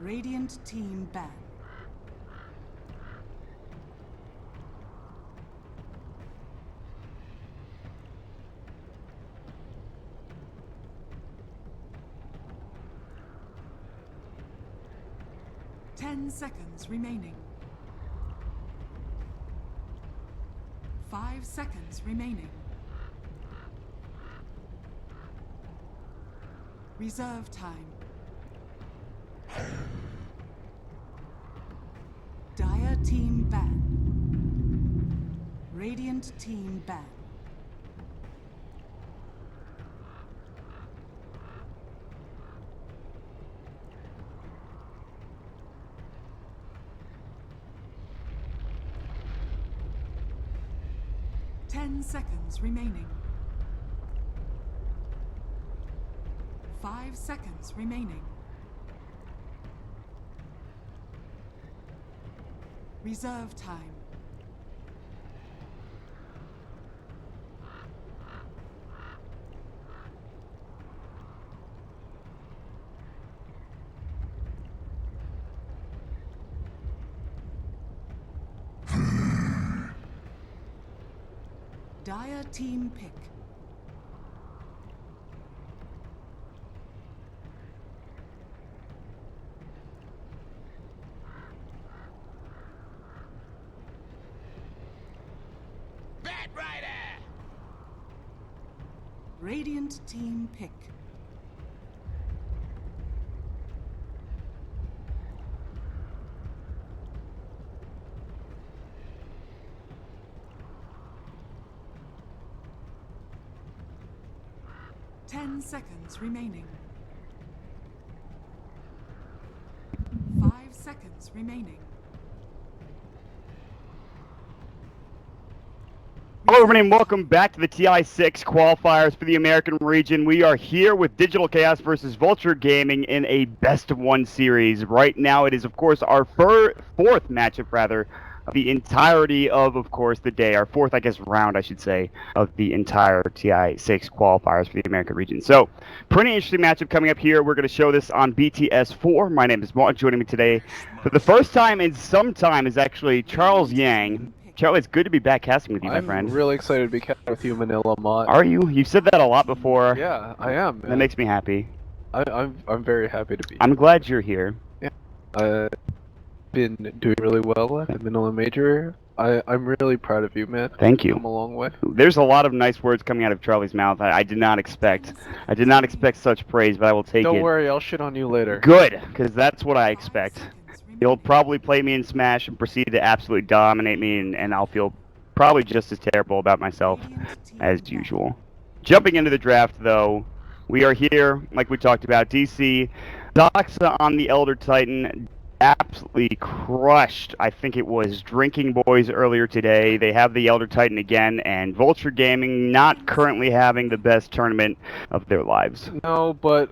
Radiant team ban. Ten seconds remaining. 5 seconds remaining. Reserve time. Dire team ban. Radiant team ban. Ten seconds remaining. 5 seconds remaining. Reserve time. Dire team pick. Radiant team pick. Ten seconds remaining. 5 seconds remaining. Hello everyone and welcome back to the TI6 qualifiers for the American region. We are here with Digital Chaos versus Vultur Gaming in a best-of-1 series. Right now it is of course our fourth matchup of the entirety of course the day. Our fourth, I guess, round I should say, of the entire TI6 qualifiers for the American region. So, pretty interesting matchup coming up here. We're going to show this on BTS4. My name is bo1. Joining me today for the first time in some time is actually Charles Yang. Charlie, it's good to be back casting with you, my friend. I'm really excited to be casting with you, Manila Mott. Are you? You've said that a lot before. Yeah, I am. That makes me happy. I'm very happy to be. I'm glad you're here. Yeah. I've been doing really well at the Manila Major. I'm really proud of you, man. Thank you. You've come a long way. There's a lot of nice words coming out of Charlie's mouth. I did not expect. I did not expect such praise, but I will take it. Don't worry, I'll shit on you later. Good, because that's what I expect. He'll probably play me in Smash and proceed to absolutely dominate me, and I'll feel probably just as terrible about myself as usual. Jumping into the draft, though, we are here, like we talked about, DC. Doxa on the Elder Titan absolutely crushed, I think it was, Drinking Boys earlier today. They have the Elder Titan again, and Vultur Gaming not currently having the best tournament of their lives. No, but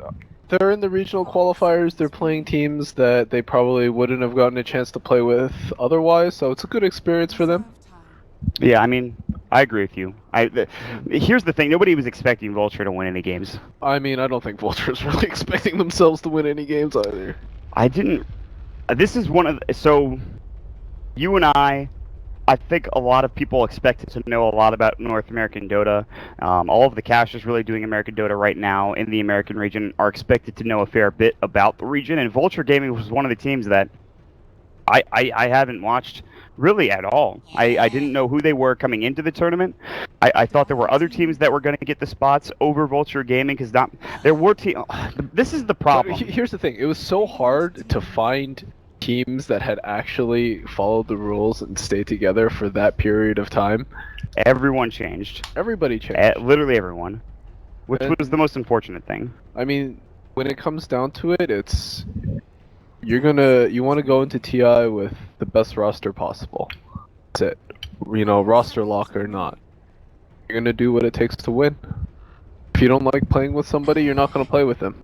they're in the regional qualifiers. They're playing teams that they probably wouldn't have gotten a chance to play with otherwise, so it's a good experience for them. Yeah, I mean, I agree with you. Here's the thing, nobody was expecting Vultur to win any games. I mean, I don't think Vultur's really expecting themselves to win any games either. I didn't... This is one of... So, you and I think a lot of people expected to know a lot about North American Dota. All of the casters really doing American Dota right now in the American region are expected to know a fair bit about the region, and Vultur Gaming was one of the teams that I haven't watched really at all. I didn't know who they were coming into the tournament. I thought there were other teams that were going to get the spots over Vultur Gaming, because there were this is the problem. But here's the thing, it was so hard to find teams that had actually followed the rules and stayed together for that period of time. Everyone changed. Everybody changed. Literally everyone. Which was the most unfortunate thing. I mean, when it comes down to it, it's... you want to go into TI with the best roster possible. That's it. You know, roster lock or not. You're going to do what it takes to win. If you don't like playing with somebody, you're not going to play with them.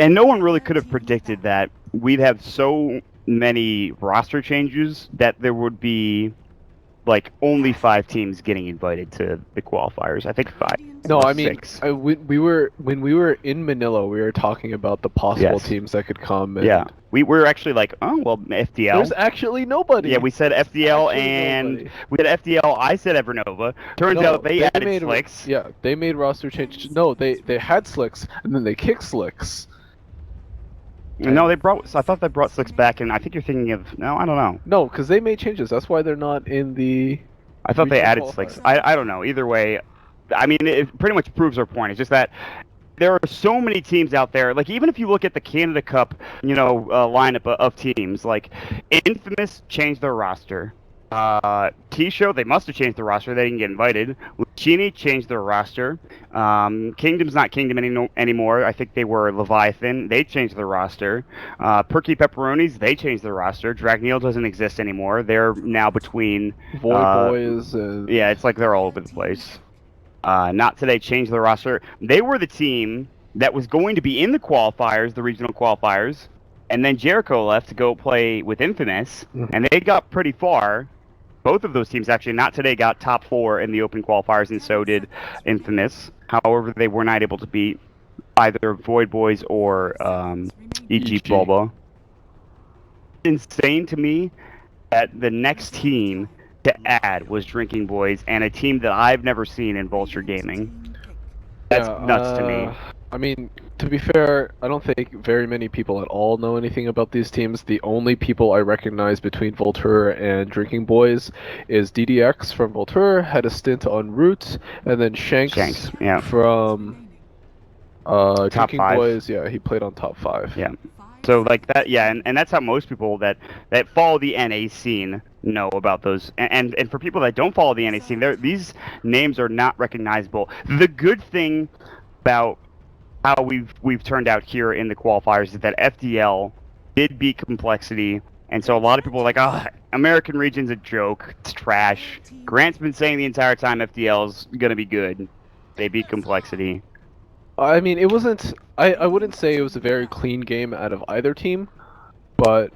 And no one really could have predicted that we'd have so many roster changes that there would be like only 5 teams getting invited to the qualifiers. I think 5. No, or I mean, 6. we were when we were in Manila, we were talking about the possible Yes. teams that could come. And Yeah, we were actually like, oh well, FDL. there's actually nobody. Yeah, we said FDL Actually and nobody. we said FDL. I said Evernova. Turns No, out they added made Slicks. Yeah, they made roster changes. No, they had Slicks and then they kicked Slicks. No, they brought. I thought they brought Slicks back, and I think you're thinking of. No, I don't know. No, because they made changes. That's why they're not in the. I thought they regional added qualifier. Slicks. I don't know. Either way, I mean, it pretty much proves our point. It's just that there are so many teams out there. Like, even if you look at the Canada Cup, lineup of teams, like Infamous changed their roster. T-Show, they must have changed the roster. They didn't get invited. Lucchini changed their roster. Kingdom's not Kingdom anymore. I think they were Leviathan. They changed their roster. Perky Pepperonis, they changed their roster. Dragneel doesn't exist anymore. They're now between Void Boys and. Yeah, it's like they're all over the place. Not Today changed their roster. They were the team that was going to be in the qualifiers, the regional qualifiers, and then Jericho left to go play with Infamous, and they got pretty far. Both of those teams, actually, Not Today got top 4 in the open qualifiers, and so did Infamous. However, they were not able to beat either Void Boys or EG Bulba. It's insane to me that the next team to add was Drinking Boys, and a team that I've never seen in Vulture Gaming. That's nuts to me. I mean, to be fair, I don't think very many people at all know anything about these teams. The only people I recognize between Vultur and Drinking Boys is DDX from Vultur, had a stint on Roots, and then Shanks yeah. from Drinking 5. Boys. Yeah, he played on top 5. Yeah. So like that, yeah, and that's how most people that follow the NA scene know about those. And for people that don't follow the NA scene, these names are not recognizable. The good thing about how we've turned out here in the qualifiers is that FDL did beat Complexity, and so a lot of people are like, oh, American Region's a joke, it's trash. Grant's been saying the entire time FDL's gonna be good. They beat Complexity. I mean, it wasn't. I wouldn't say it was a very clean game out of either team, but it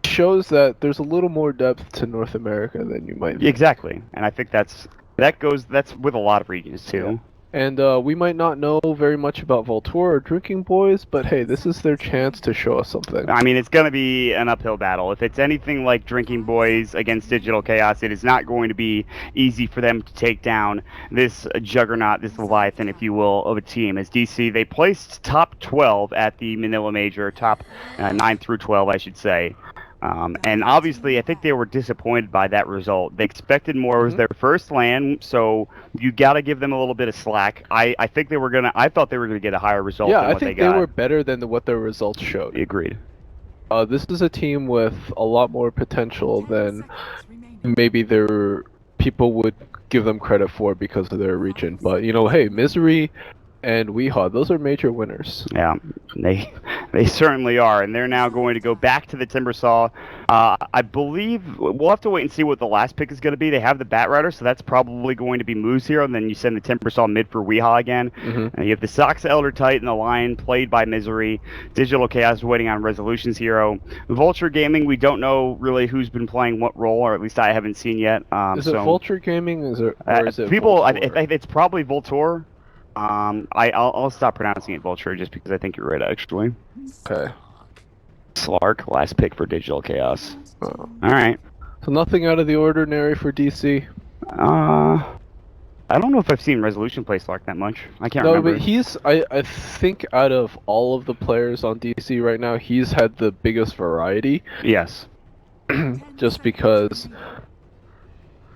shows that there's a little more depth to North America than you might think. Exactly, and I think that's with a lot of regions too. And we might not know very much about Vultur or Drinking Boys, but hey, this is their chance to show us something. I mean, it's going to be an uphill battle. If it's anything like Drinking Boys against Digital Chaos, it is not going to be easy for them to take down this juggernaut, this Leviathan, if you will, of a team. As DC, they placed top 12 at the Manila Major, top 9 through 12, I should say. And obviously, I think they were disappointed by that result. They expected more. It was their first LAN, so you got to give them a little bit of slack. I think they were gonna. I thought they were gonna get a higher result. Yeah, than what I think they got. were better than what their results showed. Agreed. This is a team with a lot more potential than maybe their people would give them credit for because of their region. But hey, Misery and Weehaw, those are major winners. Yeah, they certainly are, and they're now going to go back to the Timbersaw. I believe we'll have to wait and see what the last pick is going to be. They have the Bat Rider, so that's probably going to be Moose Hero, and then you send the Timbersaw mid for Weehaw again. And you have the Sox Elder Titan, the Lion, played by Misery. Digital Chaos waiting on Resolutions Hero. Vulture Gaming, we don't know really who's been playing what role, or at least I haven't seen yet. Is it Vulture Gaming? Is it people? Vultur? It's probably Vultur. I'll stop pronouncing it Vulture just because I think you're right, actually. Okay. Slark, last pick for Digital Chaos. Oh. Alright. So nothing out of the ordinary for DC? I don't know if I've seen Resolution play Slark that much. I can't remember. No, but he's, I think out of all of the players on DC right now, he's had the biggest variety. Yes. Just because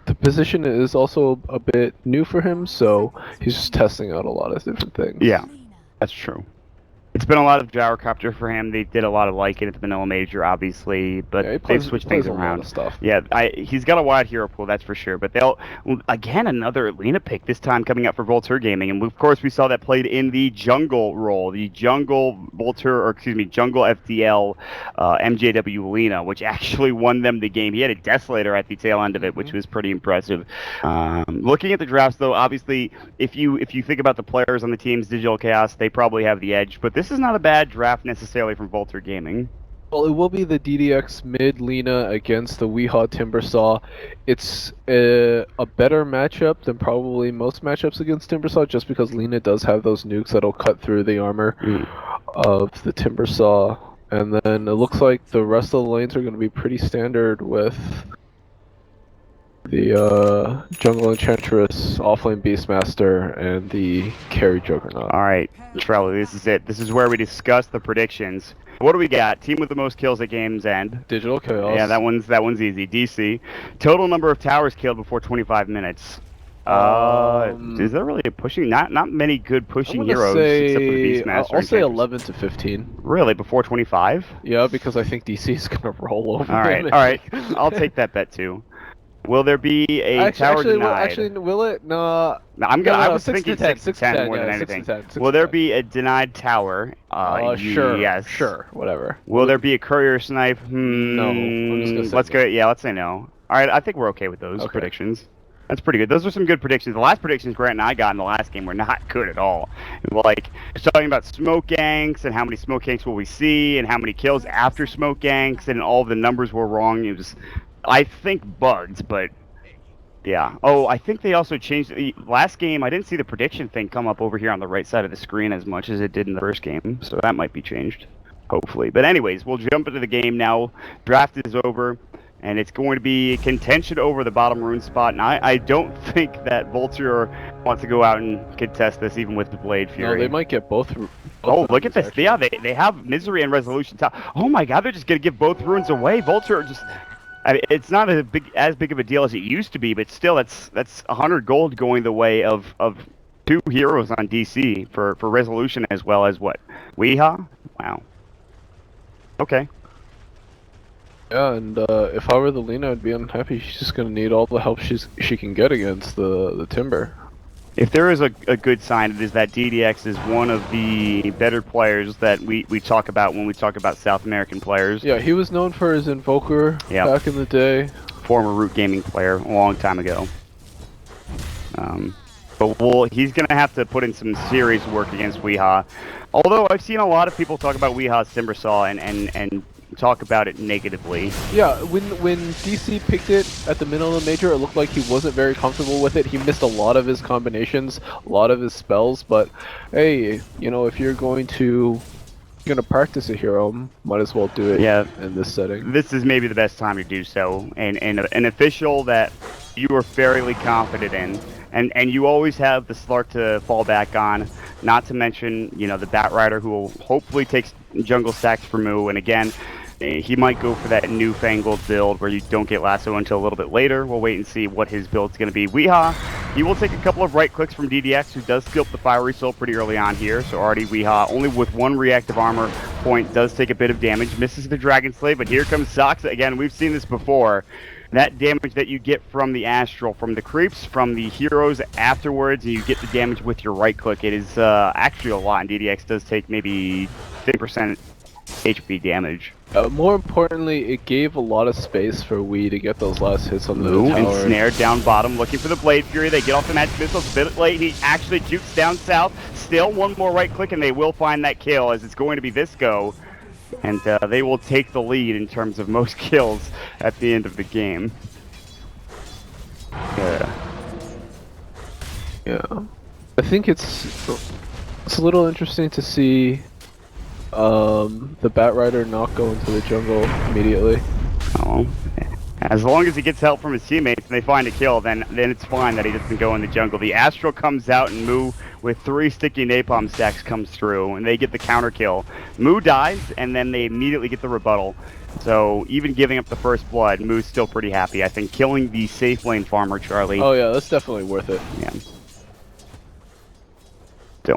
the position is also a bit new for him, so he's just testing out a lot of different things. Yeah, that's true. It's been a lot of gyrocopter for him. They did a lot of it at the Manila Major, obviously, but they've switched things around. Stuff. Yeah, he's got a wide hero pool, that's for sure. But again, another Lena pick this time coming up for Vulture Gaming, and of course we saw that played in the jungle role, the jungle jungle FDL MJW Lena, which actually won them the game. He had a Desolator at the tail end of it, which was pretty impressive. Looking at the drafts, though, obviously, if you think about the players on the teams, Digital Chaos, they probably have the edge, but this is not a bad draft necessarily from Vulture Gaming. Well, it will be the DDX mid Lina against the Weehaw Timbersaw. It's a better matchup than probably most matchups against Timbersaw, just because Lina does have those nukes that'll cut through the armor of the Timbersaw. And then it looks like the rest of the lanes are going to be pretty standard with the Jungle Enchantress, Offlane Beastmaster, and the Carry Juggernaut. All right, Trello, this is it. This is where we discuss the predictions. What do we got? Team with the most kills at game's end. Digital Chaos. Yeah, that one's easy. DC. Total number of towers killed before 25 minutes. Is there really a pushing? Not many good pushing heroes except for the Beastmaster. I'll say 11 to 15. Really, before 25? Yeah, because I think DC is gonna roll over. All right. I'll take that bet too. Will there be a tower denied? Will it? No. I was 6 thinking to 10, 6 to 10 more than yeah, anything. 6 to 10, 6 Will to there 10. be a denied tower? Sure. Yes. Sure. Whatever. Will there be a courier snipe? No. I'm just gonna say let's go. Yeah, let's say no. All right, I think we're okay with those predictions. That's pretty good. Those are some good predictions. The last predictions Grant and I got in the last game were not good at all. Like, it's talking about smoke ganks and how many smoke ganks will we see and how many kills after smoke ganks, and all of the numbers were wrong. It was, I think, bugged, but yeah. Oh, I think they also changed the last game. I didn't see the prediction thing come up over here on the right side of the screen as much as it did in the first game, so that might be changed, hopefully. But anyways, we'll jump into the game now. Draft is over. And it's going to be contention over the bottom rune spot. And I don't think that Vultur wants to go out and contest this, even with the Blade Fury. No, they might get both oh, look at this. Actually. Yeah, they have Misery and Resolution top. Oh my god, they're just going to give both runes away. Vultur just... I mean, it's not as big of a deal as it used to be, but still, that's 100 gold going the way of 2 heroes on DC for Resolution as well as what? Weehaw? Wow. Okay. Yeah, and if I were the Lina, I'd be unhappy. She's just gonna need all the help she can get against the Timber. If there is a good sign, it is that DDX is one of the better players that we talk about when we talk about South American players. Yeah, he was known for his Invoker back in the day. Former Root Gaming player a long time ago. But he's going to have to put in some serious work against Weehaw. Although I've seen a lot of people talk about Weehaw's Timbersaw and talk about it negatively. Yeah, when DC picked it at the middle of the major, it looked like he wasn't very comfortable with it. He missed a lot of his combinations, a lot of his spells, but hey, you know, if you're going to practice a hero, might as well do it in this setting. This is maybe the best time to do so, and an official that you are fairly confident in. And you always have the Slark to fall back on, not to mention, you know, the Batrider who will hopefully take jungle stacks for Moo, and again, he might go for that newfangled build where you don't get lasso until a little bit later. We'll wait and see what his build's going to be. Weehaw, he will take a couple of right clicks from DDX, who does skip the Fiery Soul pretty early on here, so already Weehaw, only with 1 reactive armor point, does take a bit of damage, misses the Dragon Slave, but here comes Soxa again. We've seen this before. That damage that you get from the Astral, from the creeps, from the heroes afterwards, and you get the damage with your right click. It is actually a lot, and DDX does take maybe 50% HP damage. More importantly, it gave a lot of space for Wee to get those last hits on the tower. Ensnared down bottom, looking for the Blade Fury. They get off the magic missiles a bit late, and he actually jukes down south. Still 1 more right click, and they will find that kill, as it's going to be Visco. And they will take the lead in terms of most kills at the end of the game. Yeah. I think it's a little interesting to see the Batrider not go into the jungle immediately. Oh. As long as he gets help from his teammates and they find a kill, then it's fine that he doesn't go in the jungle. The Astral comes out, and Moo with 3 sticky napalm stacks comes through, and they get the counter kill. Moo dies, and then they immediately get the rebuttal. So even giving up the first blood, Moo's still pretty happy. I think killing the safe lane farmer, Charlie. Oh yeah, that's definitely worth it. Yeah. So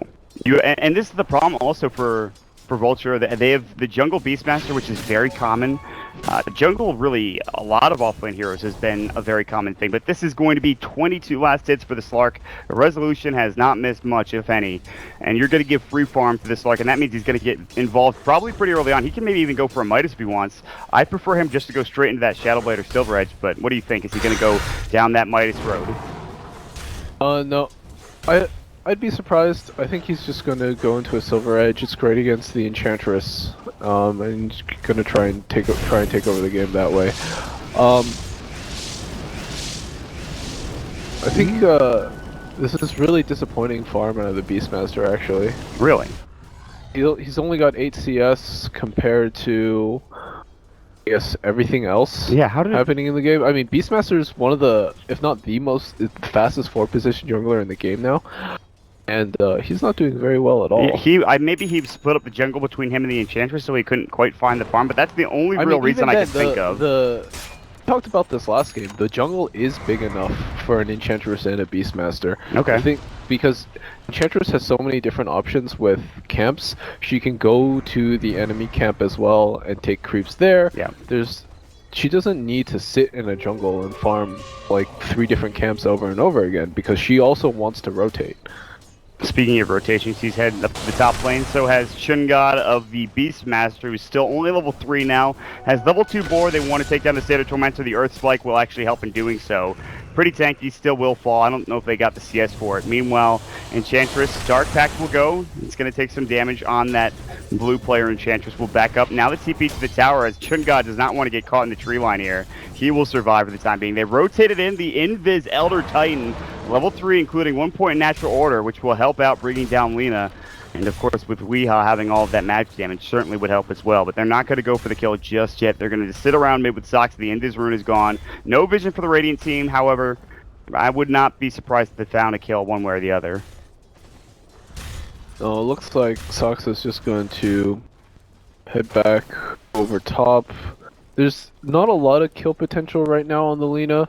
and this is the problem also for Vultur. They have the jungle Beastmaster, which is very common. The jungle, really, a lot of offlane heroes has been a very common thing, but this is going to be 22 last hits for the Slark. The Resolution has not missed much, if any, and you're going to give free farm for the Slark, and that means he's going to get involved probably pretty early on. He can maybe even go for a Midas if he wants. I prefer him just to go straight into that Shadowblade or Silver Edge, but what do you think? Is he going to go down that Midas road? No. I'd be surprised. I think he's just gonna go into a Silver Edge. It's great against the Enchantress, and he's gonna try and take over the game that way. I think this is really disappointing farm out of the Beastmaster. Actually, Really? he's only got 8 CS compared to, I guess, everything else Yeah, how did it... happening in the game. I mean, Beastmaster is one of the, if not the fastest 4-position jungler in the game now, and he's not doing very well at all. Maybe he split up the jungle between him and the Enchantress, so he couldn't quite find the farm. But that's the only real reason I can think of. We talked about this last game. The jungle is big enough for an Enchantress and a Beastmaster. Okay. I think because Enchantress has so many different options with camps, she can go to the enemy camp as well and take creeps there. Yeah. She doesn't need to sit in a jungle and farm like 3 different camps over and over again because she also wants to rotate. Speaking of rotations, he's heading up to the top lane. So has Chungad of the Beastmaster, who's still only level 3 now. Has level 2 board. They want to take down the State of Tormentor. The Earth Spike will actually help in doing so. Pretty tanky, still will fall. I don't know if they got the CS for it. Meanwhile, Enchantress, Dark Pact will go. It's going to take some damage on that blue player. Enchantress will back up. Now the TP to the tower as Chungad does not want to get caught in the tree line here. He will survive for the time being. They rotated in the Invis Elder Titan, level 3, including 1 point natural order, which will help out bringing down Lina. And of course, with Weehaw having all of that magic damage, certainly would help as well. But they're not going to go for the kill just yet. They're going to just sit around mid with Sox. The Invis rune is gone. No vision for the Radiant team. However, I would not be surprised if they found a kill one way or the other. Oh, it looks like Sox is just going to head back over top. There's not a lot of kill potential right now on the Lina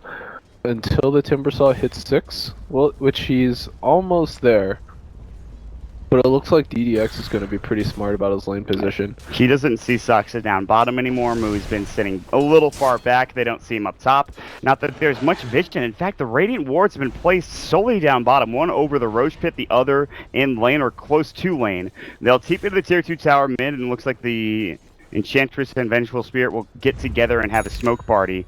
until the Timbersaw hits 6, well, which he's almost there. But it looks like DDX is going to be pretty smart about his lane position. He doesn't see Sox sit down bottom anymore. Moo's been sitting a little far back. They don't see him up top. Not that there's much vision. In fact, the Radiant wards have been placed solely down bottom. One over the Roche Pit, the other in lane or close to lane. They'll TP to the tier 2 tower mid, and it looks like the Enchantress and Vengeful Spirit will get together and have a smoke party.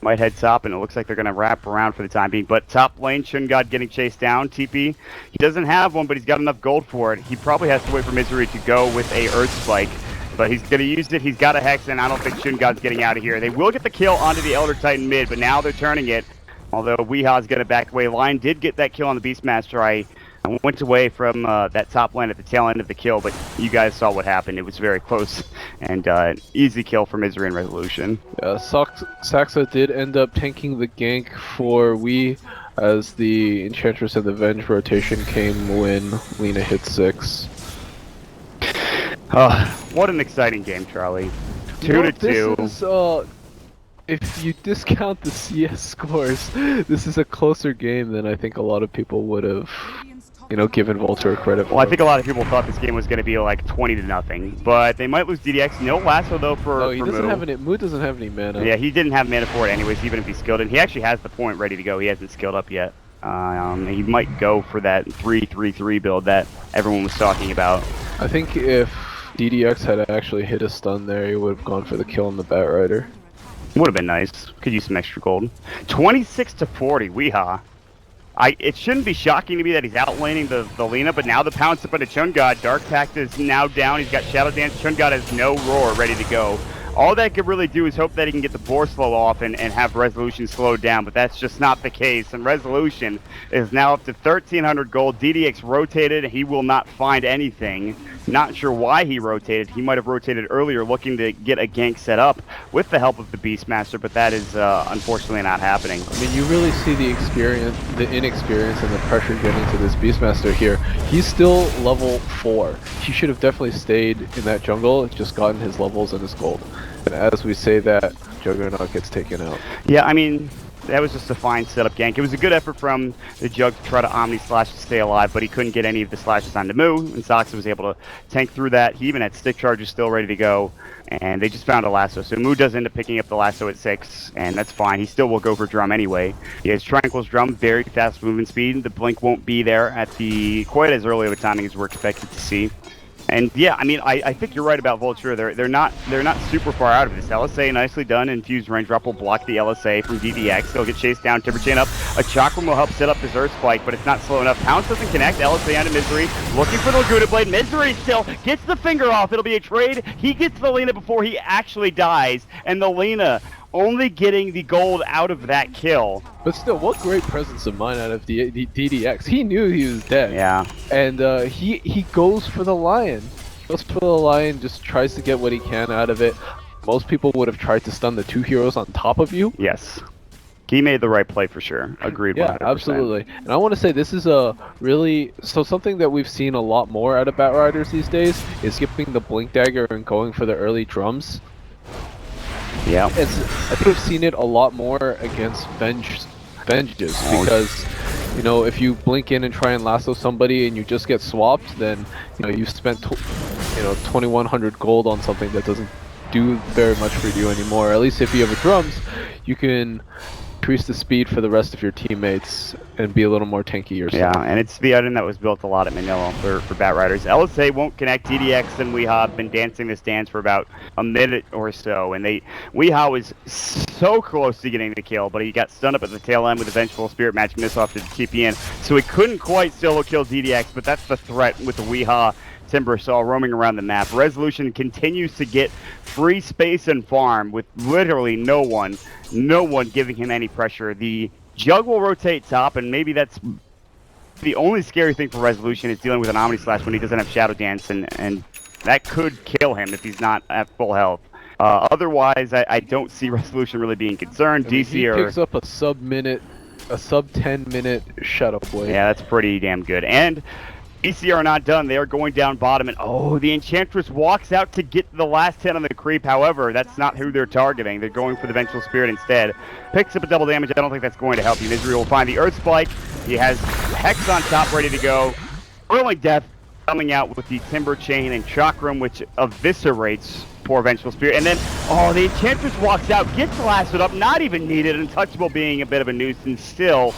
Might head top, and it looks like they're going to wrap around for the time being. But top lane, Chungad getting chased down. TP, he doesn't have one, but he's got enough gold for it. He probably has to wait for Misery to go with a Earth Spike. But he's going to use it. He's got a Hex, and I don't think Chungad's getting out of here. They will get the kill onto the Elder Titan mid, but now they're turning it. Although Weehaw's going to back away. Lion did get that kill on the Beastmaster. I went away from that top lane at the tail end of the kill, but you guys saw what happened. It was very close, and easy kill for Misery and Resolution. Yeah, Saxa did end up tanking the gank for Wii as the Enchantress and the Venge rotation came when Lina hit 6. What an exciting game, Charlie. 2-2. This is, if you discount the CS scores, this is a closer game than I think a lot of people would have, given Vultur credit for. Well, I think a lot of people thought this game was going to be like 20-0, but they might lose DDX. No lasso though for he doesn't have any. Moo doesn't have any mana. Yeah, he didn't have mana for it anyways, even if he's skilled. And he actually has the point ready to go. He hasn't skilled up yet. He might go for that 3-3-3 build that everyone was talking about. I think if DDX had actually hit a stun there, he would have gone for the kill on the Bat Rider. Would have been nice. Could use some extra gold. 26-40. Weehaw. It shouldn't be shocking to me that he's outlaning the Lina, but now the pounce up into Chungad. Dark Pact is now down. He's got Shadow Dance. Chungad has no roar ready to go. All that could really do is hope that he can get the boar slow off and have Resolution slowed down, but that's just not the case. And Resolution is now up to 1,300 gold. DDX rotated. He will not find anything. Not sure why he rotated. He might have rotated earlier looking to get a gank set up with the help of the Beastmaster, but that is unfortunately not happening. I mean, you really see the inexperience and the pressure getting to this Beastmaster here. He's still level 4. He should have definitely stayed in that jungle, just gotten his levels and his gold. And as we say that, Juggernaut gets taken out. Yeah, I mean, that was just a fine setup gank. It was a good effort from the Jug to try to Omni Slash to stay alive, but he couldn't get any of the slashes onto Moo, and Soxa was able to tank through that. He even had stick charges still ready to go, and they just found a lasso. So Moo does end up picking up the lasso at 6, and that's fine. He still will go for Drum anyway. He has Tranquil's Drum, very fast movement speed. The Blink won't be there at quite as early of a timing as we're expected to see. And yeah, I mean, I think you're right about Vultur. They're not super far out of this. LSA nicely done. Infused range drop will block the LSA from DDX. They'll get chased down. Timber chain up. A Chakram will help set up this Earth Spike, but it's not slow enough. Pounce doesn't connect. LSA onto Misery. Looking for the Laguna Blade. Misery still gets the finger off. It'll be a trade. He gets the Lena before he actually dies. And the Lena only getting the gold out of that kill. But still, what great presence of mind out of the DDX. He knew he was dead. Yeah. And he goes for the Lion. Goes for the Lion, just tries to get what he can out of it. Most people would have tried to stun the 2 heroes on top of you. Yes. He made the right play for sure. Agreed. Yeah, 100%. absolutely. And I want to say this is a really something that we've seen a lot more out of Batriders these days is skipping the Blink Dagger and going for the early drums. Yeah. I think we've seen it a lot more against Venges because, you know, if you blink in and try and lasso somebody and you just get swapped, then, you know, you've spent, 2,100 gold on something that doesn't do very much for you anymore. At least if you have a drums, you can increase the speed for the rest of your teammates and be a little more tanky yourself. Yeah, and it's the item that was built a lot at Manila for Batriders. LSA won't connect. DDX and Weehaw have been dancing this dance for about a minute or so, and Weehaw was so close to getting the kill, but he got stunned up at the tail end with a Vengeful Spirit match miss off to the TPN, so he couldn't quite solo kill DDX, but that's the threat with the Weehaw Timber Saw roaming around the map. Resolution continues to get free space and farm with literally no one giving him any pressure. The Jug will rotate top, and maybe that's the only scary thing for Resolution is dealing with an Omni Slash when he doesn't have Shadow Dance, and that could kill him if he's not at full health. Otherwise, I don't see Resolution really being concerned. He DC picks up a sub 10 minute Shadow Blade. Yeah, that's pretty damn good. And DC are not done. They are going down bottom, and oh, the Enchantress walks out to get the last 10 on the creep. However, that's not who they're targeting. They're going for the Vengeful Spirit instead. Picks up a double damage. I don't think that's going to help you. Misery will find the Earth Spike. He has Hex on top ready to go. Whirling Death coming out with the Timber Chain and Chakram, which eviscerates poor Vengeful Spirit. And then, oh, the Enchantress walks out, gets lassoed up, not even needed. Untouchable being a bit of a nuisance, still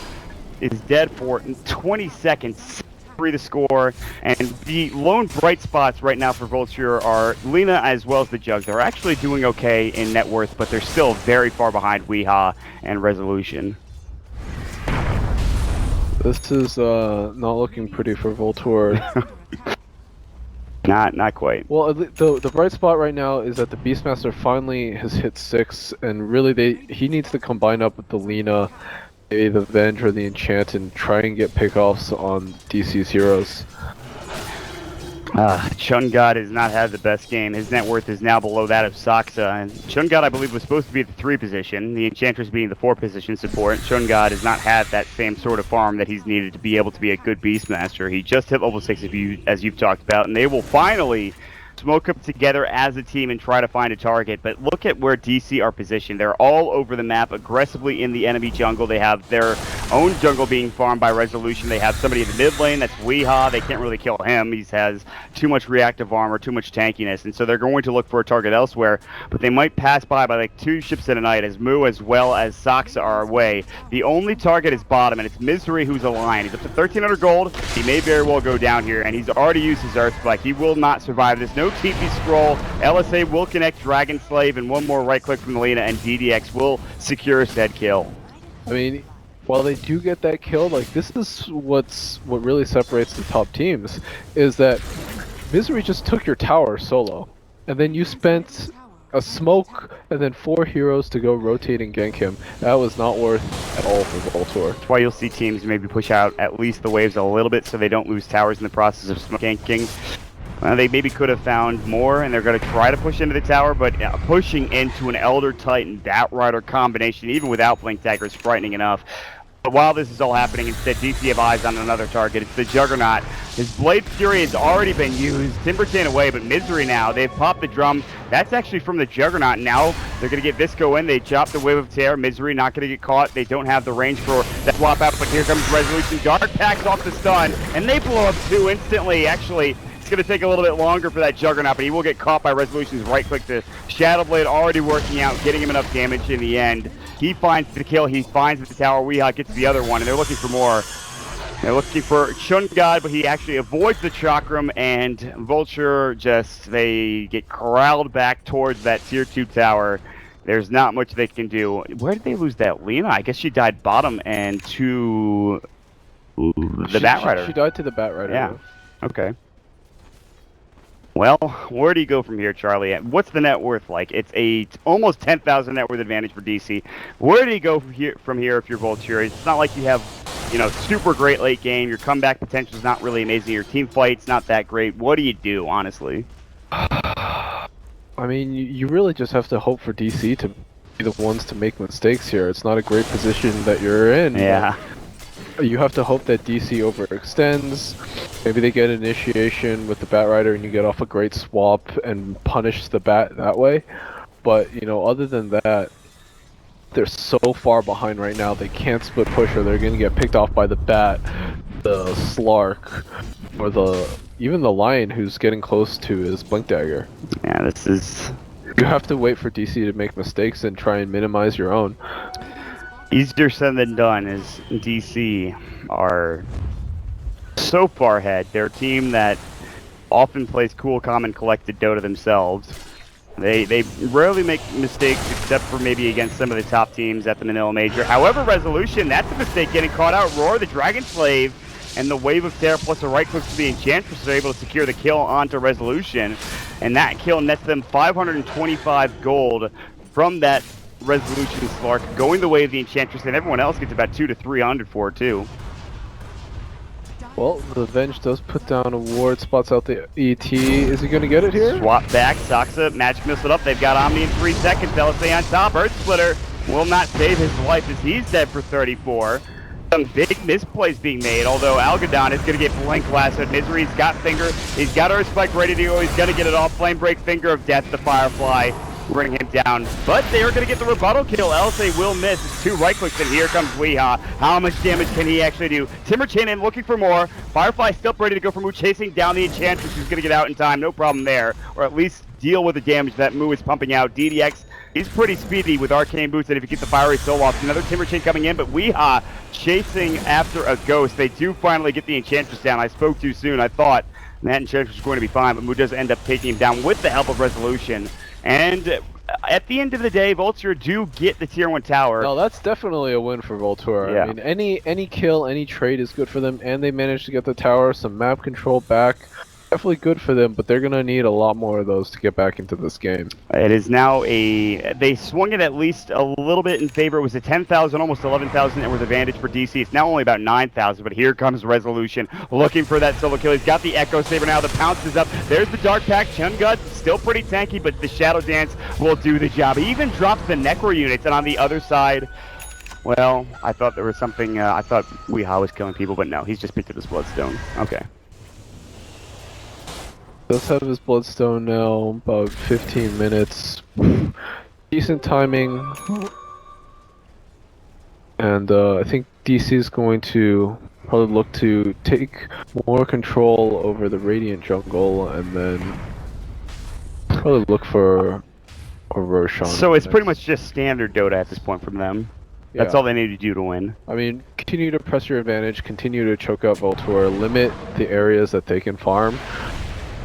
is dead for 20 seconds. The score, and the lone bright spots right now for Vultur are Lena as well as the Jug. They're actually doing okay in net worth, but they're still very far behind Weehaw and Resolution. This is not looking pretty for Vultur. Not quite. Well, the bright spot right now is that the Beastmaster finally has hit 6, and really he needs to combine up with the Lena, the Venge or the Enchant, and try and get pickoffs on DC's heroes. Chungad has not had the best game. His net worth is now below that of Saksa. And Chungad, I believe, was supposed to be at the 3 position, the Enchantress being the 4 position support. Chungad has not had that same sort of farm that he's needed to be able to be a good Beastmaster. He just hit level 6, as you've talked about, and they will finally smoke up together as a team and try to find a target. But look at where DC are positioned. They're all over the map, aggressively in the enemy jungle. They have their own jungle being farmed by Resolution. They have somebody in the mid lane, that's Weehaw. They can't really kill him. He has too much reactive armor, too much tankiness, and so they're going to look for a target elsewhere. But they might pass by like 2 ships in a night, as Moo as well as Saksa are away. The only target is bottom, and it's Misery who's a lion. He's up to 1,300 gold. He may very well go down here, and he's already used his Earth Spike. He will not survive this. No TP scroll. LSA will connect Dragon Slave, and one more right click from the Lena, and DDX will secure said kill. I mean, while they do get that kill, like, this is what really separates the top teams, is that Misery just took your tower solo, and then you spent a smoke and then 4 heroes to go rotate and gank him. That was not worth at all for Vultur. That's why you'll see teams maybe push out at least the waves a little bit so they don't lose towers in the process of smoke ganking. They maybe could have found more, and they're going to try to push into the tower, but pushing into an Elder Titan Batrider combination, even without Blink Dagger, is frightening enough. But while this is all happening, instead DC have eyes on another target. It's the Juggernaut. His Blade Fury has already been used. Timber Chain away, but Misery now. They've popped the drum. That's actually from the Juggernaut. Now they're going to get Visco in. They chop the Wave of Tear. Misery not going to get caught. They don't have the range for that swap out, but here comes Resolution. Dark Packs off the stun, and they blow up 2 instantly. Actually, it's going to take a little bit longer for that Juggernaut, but he will get caught by Resolution's right click. The Shadow Blade already working out, getting him enough damage in the end. He finds the kill, he finds the tower, Weehaw gets the other one, and they're looking for more. They're looking for Chungad, but he actually avoids the chakram, and Vultur they get corralled back towards that tier 2 tower. There's not much they can do. Where did they lose that? Lena? I guess she died bottom and to the Batrider. She died to the Batrider. Yeah. Okay. Well, where do you go from here, Charlie? What's the net worth like? It's almost 10,000 net worth advantage for DC. Where do you go from here if you're Vultur? It's not like you have, super great late game. Your comeback potential is not really amazing. Your team fight's not that great. What do you do, honestly? I mean, you really just have to hope for DC to be the ones to make mistakes here. It's not a great position that you're in. Yeah. You have to hope that DC overextends. Maybe they get initiation with the Batrider and you get off a great swap and punish the Bat that way. But, other than that, they're so far behind right now, they can't split push or they're going to get picked off by the Bat, the Slark, or even the Lion who's getting close to his Blink Dagger. Yeah, this is... You have to wait for DC to make mistakes and try and minimize your own. Easier said than done, as DC are so far ahead. They're a team that often plays cool, calm, and collected Dota themselves. They rarely make mistakes except for maybe against some of the top teams at the Manila Major. However, Resolution, that's a mistake getting caught out. Roar, the Dragon Slave, and the Wave of Terror plus a right click to the Enchantress are able to secure the kill onto Resolution. And that kill nets them 525 gold from that Resolution Slark, going the way of the Enchantress, and everyone else gets about 200 to 300 for it too. Well, the Venge does put down a ward, spots out the ET. Is he going to get it here? Swap back, Soxa, magic missile up. They've got Omni in 3 seconds. LSA on top. Earth Splitter will not save his life as he's dead for 34. Some big misplays being made, although Algadon is going to get Blink Blast at Misery. He's got Finger. He's got Earth Spike ready to go. He's going to get it off. Flame Break, Finger of Death, the Firefly. Bring him down, but they are going to get the rebuttal kill. LSA will miss. It's 2 right clicks, and here comes Weehaw. How much damage can he actually do? Timber Chain in, looking for more. Firefly still ready to go for Moo, chasing down the Enchantress, who's going to get out in time. No problem there, or at least deal with the damage that Moo is pumping out. DDX is pretty speedy with Arcane Boots, and if you get the Fiery Soul off, another Timber Chain coming in, but Weehaw chasing after a Ghost. They do finally get the Enchantress down. I spoke too soon. I thought that Enchantress was going to be fine, but Moo does end up taking him down with the help of Resolution. And at the end of the day, Vultur do get the tier 1 tower. No, that's definitely a win for Vultur. Yeah. I mean, any kill, any trade is good for them, and they managed to get the tower, some map control back. Definitely good for them, but they're going to need a lot more of those to get back into this game. It is now they swung it at least a little bit in favor. It was a 10,000, almost 11,000 net worth advantage for DC. It's now only about 9,000, but here comes Resolution looking for that solo kill. He's got the Echo Saber now. The Pounce is up. There's the Dark Pack. Chungut still pretty tanky, but the Shadow Dance will do the job. He even drops the Necro units, and on the other side, well, I thought there was something, I thought Weehaw was killing people, but no, he's just picked up his Bloodstone. Okay. Does have his Bloodstone now, about 15 minutes. Decent timing. And I think DC is going to probably look to take more control over the Radiant jungle and then probably look for a Roshan. So it's pretty much just standard Dota at this point from them. That's all they need to do to win. I mean, continue to press your advantage, continue to choke out Vultur, limit the areas that they can farm,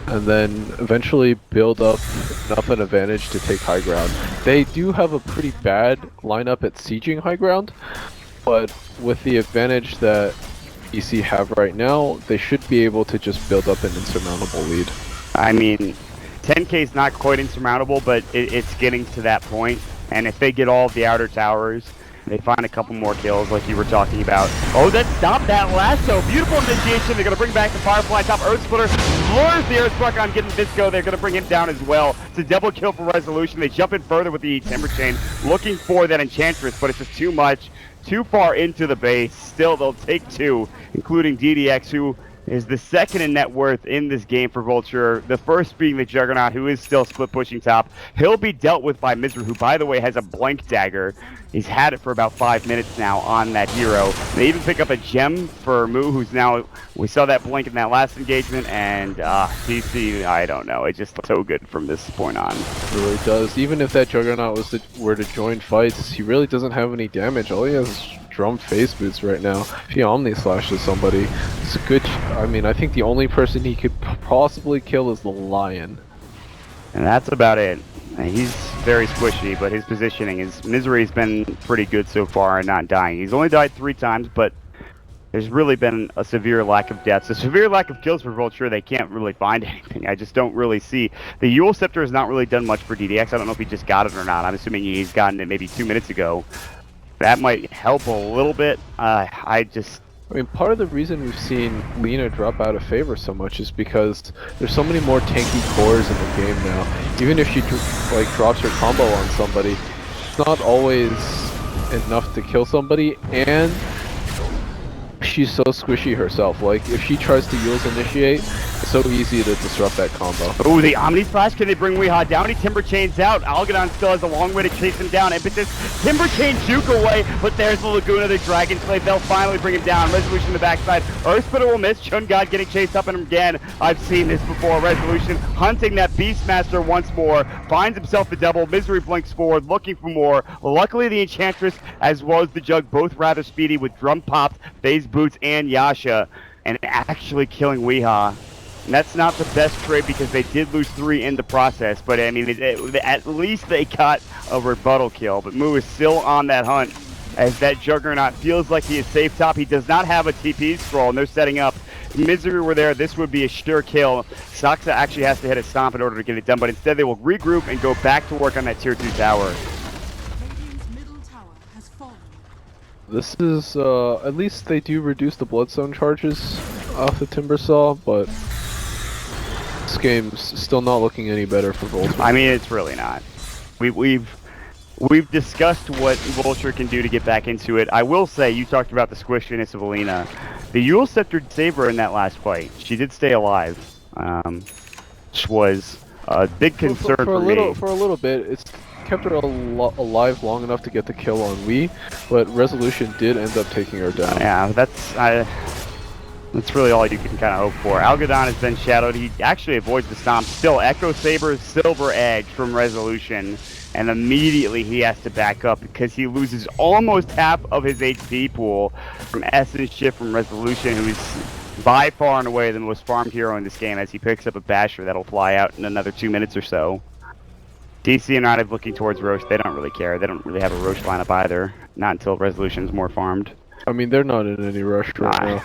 and then eventually build up enough an advantage to take high ground. They do have a pretty bad lineup at sieging high ground, but with the advantage that EC have right now, they should be able to just build up an insurmountable lead. I mean, 10k is not quite insurmountable, but it's getting to that point. And if they get all of the outer towers, they find a couple more kills like you were talking about. Oh, that stopped that lasso. Beautiful initiation. They're going to bring back the Firefly top. Earth Splitter floors the Earthspark on getting Visco. They're going to bring him down as well. It's a double kill for Resolution. They jump in further with the Timber Chain, looking for that Enchantress, but it's just too much, too far into the base. Still, they'll take 2, including DDX, who is the second in net worth in this game for Vultur. The first being the Juggernaut, who is still split pushing top. He'll be dealt with by Misery, who, by the way, has a Blank Dagger. He's had it for about 5 minutes now on that hero. They even pick up a gem for Moo, who's now, we saw that blink in that last engagement, and DC, I don't know, it's just so good from this point on. It really does. Even if that Juggernaut were to join fights, he really doesn't have any damage. All he has is drum phase boots right now. If he Omni Slashes somebody, it's a good. I mean, I think the only person he could possibly kill is the Lion. And that's about it. He's very squishy, but his positioning, his misery's been pretty good so far and not dying. He's only died 3 times, but there's really been a severe lack of deaths, a severe lack of kills for Vultur. They can't really find anything. I just don't really see. The Yule Scepter has not really done much for DDX. I don't know if he just got it or not. I'm assuming he's gotten it maybe 2 minutes ago. That might help a little bit. I mean, part of the reason we've seen Lina drop out of favor so much is because there's so many more tanky cores in the game now. Even if she like drops her combo on somebody, it's not always enough to kill somebody, and she's so squishy herself. Like, if she tries to Yule's initiate, it's so easy to disrupt that combo. Oh, the Omni Slash, can they bring Weehaw down? He Timber Chains out. Algadon still has a long way to chase him down. Impetus, Timber Chain juke away, but there's the Laguna, the Dragon Slave. They'll finally bring him down. Resolution in the backside. Earthsplitter will miss. Chun God getting chased up and again. I've seen this before. Resolution hunting that Beastmaster once more. Finds himself the double. Misery blinks forward, looking for more. Luckily, the Enchantress, as well as the Jug, both rather speedy with drum pops, phase boots, and Yasha, and actually killing Weehaw. And that's not the best trade because they did lose 3 in the process, but I mean, at least they got a rebuttal kill. But Moo is still on that hunt as that Juggernaut feels like he is safe top. He does not have a TP scroll, and they're setting up. If Misery were there, this would be a sure kill. Saxa actually has to hit a stomp in order to get it done, but instead they will regroup and go back to work on that tier 2 tower. Radiant's middle tower has fallen. This is, at least they do reduce the Bloodstone charges off the Timbersaw, but this game's still not looking any better for Vultur. I mean, it's really not. We've discussed what Vultur can do to get back into it. I will say, you talked about the squishiness of Alina. The Yule Scepter saved her in that last fight. She did stay alive, which was a big concern for me. For a little bit, it's kept her alive long enough to get the kill on Wii, but Resolution did end up taking her down. Yeah, that's really all you can kind of hope for. Algadon has been shadowed. He actually avoids the stomp. Still, Echo Saber's Silver Edge from Resolution, and immediately he has to back up because he loses almost half of his HP pool from Essence Shift from Resolution, who is by far and away the most farmed hero in this game as he picks up a Basher that'll fly out in another 2 minutes or so. DC and Rod looking towards Roche. They don't really care. They don't really have a Roche lineup either. Not until Resolution's more farmed. I mean, they're not in any rush right now.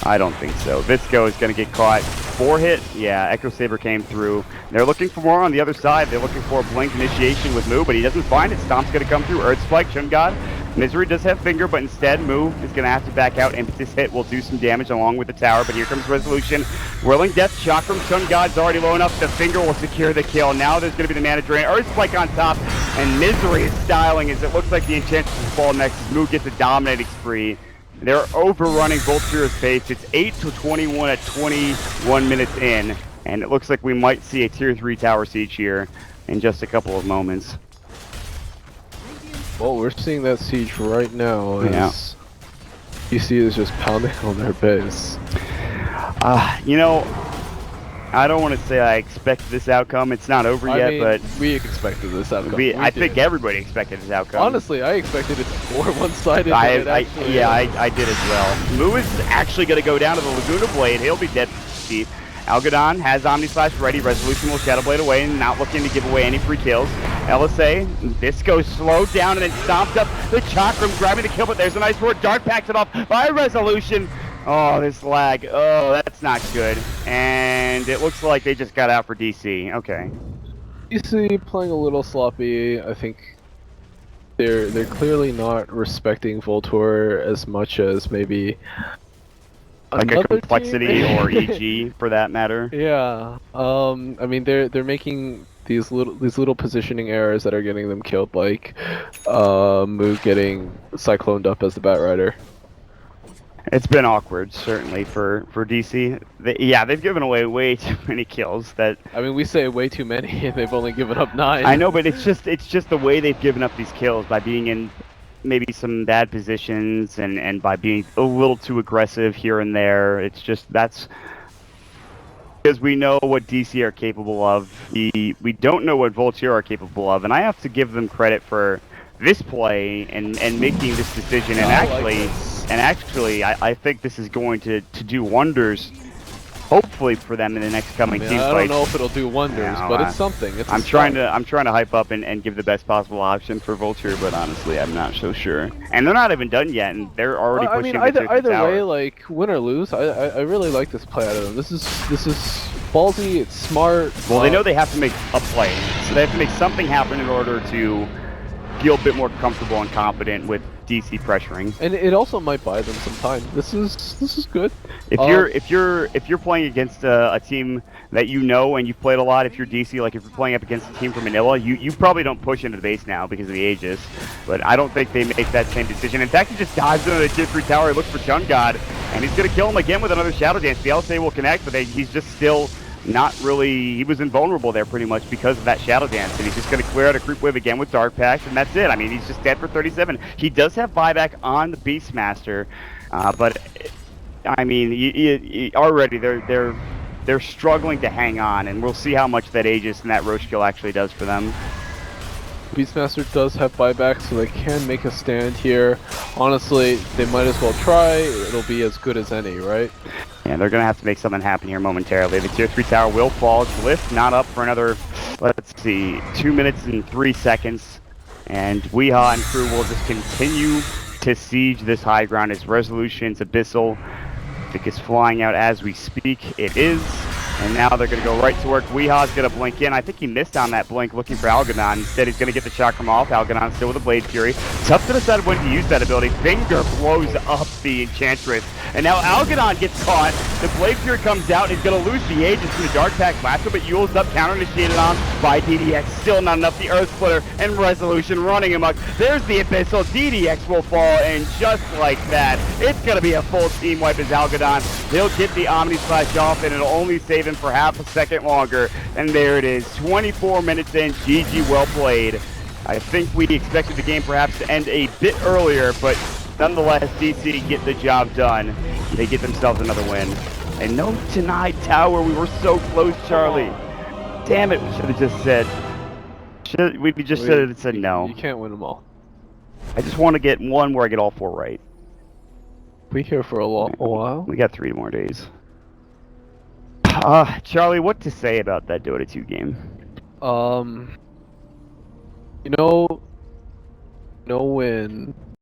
I don't think so. Visco is going to get caught. 4 hit. Yeah, Echo Saber came through. They're looking for more on the other side. They're looking for a blink initiation with Moo, but he doesn't find it. Stomp's going to come through. Earth Spike, Chun God. Misery does have Finger, but instead Moo is going to have to back out. Impetus hit will do some damage along with the tower, but here comes Resolution. Whirling Death Shock from Chun God's already low enough. The Finger will secure the kill. Now there's going to be the mana drain. Earth Spike on top, and Misery is styling as it looks like the Enchantress will fall next. Moo gets a dominating spree. They're overrunning Vultur's pace. It's 8-21 at 21 minutes in, and it looks like we might see a tier 3 tower siege here in just a couple of moments. Well, we're seeing that siege right now as DC is just pounding on their base. You know, I don't want to say I expect this outcome. It's not over yet, but we expected this outcome. I think everybody expected this outcome. Honestly, I expected it to be more one-sided. I did as well. Moo is actually going to go down to the Laguna Blade. He'll be dead deep. Algadon has Omni Slash ready. Resolution will Shadow Blade away and not looking to give away any free kills. LSA, this goes slowed down and then stomped up. The Chakram grabbing the kill, but there's a nice word. Dark packs it off by Resolution. Oh, this lag. Oh, that's not good. And it looks like they just got out for DC. Okay. DC playing a little sloppy. I think they're clearly not respecting Vultur as much as maybe like a Complexity or EG for that matter. Yeah. I mean they're making these little positioning errors that are getting them killed, like Moo getting cycloned up as the Batrider. It's been awkward, certainly, for DC. They've given away way too many kills. That I mean, we say way too many, and they've only given up 9. I know, but it's just the way they've given up these kills by being in maybe some bad positions and by being a little too aggressive here and there. It's just that's because we know what DC are capable of. We don't know what Vultur are capable of, and I have to give them credit for this play and making this decision, and I like actually, this. I think this is going to do wonders, hopefully for them in the next coming team I fights. don't know if it'll do wonders, No, but it's something. It's I'm trying to hype up and give the best possible option for Vultur, but honestly, I'm not so sure. And they're not even done yet, and they're already I pushing mean, the tier either tower. way, like win or lose, I really like this play out of them. This is ballsy. It's smart. Well, they know they have to make a play, so they have to make something happen in order to feel a bit more comfortable and confident with DC pressuring. And it also might buy them some time. This is good. If you're playing against a team that you know and you've played a lot, if you're DC, like if you're playing up against a team from Manila, you probably don't push into the base now because of the Aegis. But I don't think they make that same decision. In fact, he just dives into the tier 3 tower, he looks for Chun God, and he's gonna kill him again with another Shadow Dance. The LSA will connect, but he's just still not really, he was invulnerable there pretty much because of that Shadow Dance, and he's just going to clear out a creep wave again with Dark Pact, and that's it. I mean, he's just dead for 37. He does have buyback on the Beastmaster, but I mean, already they're struggling to hang on, and we'll see how much that Aegis and that Roche kill actually does for them. Beastmaster does have buyback, so they can make a stand here. Honestly, they might as well try. It'll be as good as any, right? Yeah, they're going to have to make something happen here momentarily. The tier 3 tower will fall. Glyph not up for another, let's see, 2 minutes and 3 seconds. And Weehaw and crew will just continue to siege this high ground as Resolution's Abyssal is flying out as we speak. It is. And now they're going to go right to work. Weehaw's going to blink in. I think he missed on that blink looking for Algonon. Instead, he's going to get the Chakram off. Algonon still with the Blade Fury. Tough to decide when to use that ability. Finger blows up the Enchantress. And now Algonon gets caught. The Blade Fury comes out. He's going to lose the Aegis from the Dark Pact Blaster, but Yule's up, counter-initiated on by DDX. Still not enough. The Earth Splitter and Resolution running amok. There's the Abyssal. DDX will fall, and just like that, it's going to be a full team wipe as Algonon. He'll get the Omni Slash off, and it'll only save him for half a second longer. And there it is. 24 minutes in. GG, well played. I think we expected the game perhaps to end a bit earlier, but nonetheless, DC get the job done. They get themselves another win. And no denied tower. We were so close, Charlie. Damn it, we should have just said. We just said no. You can't win them all. I just want to get one where I get all 4 right. We here for a while. We got 3 more days. Charlie, what to say about that Dota 2 game? You know when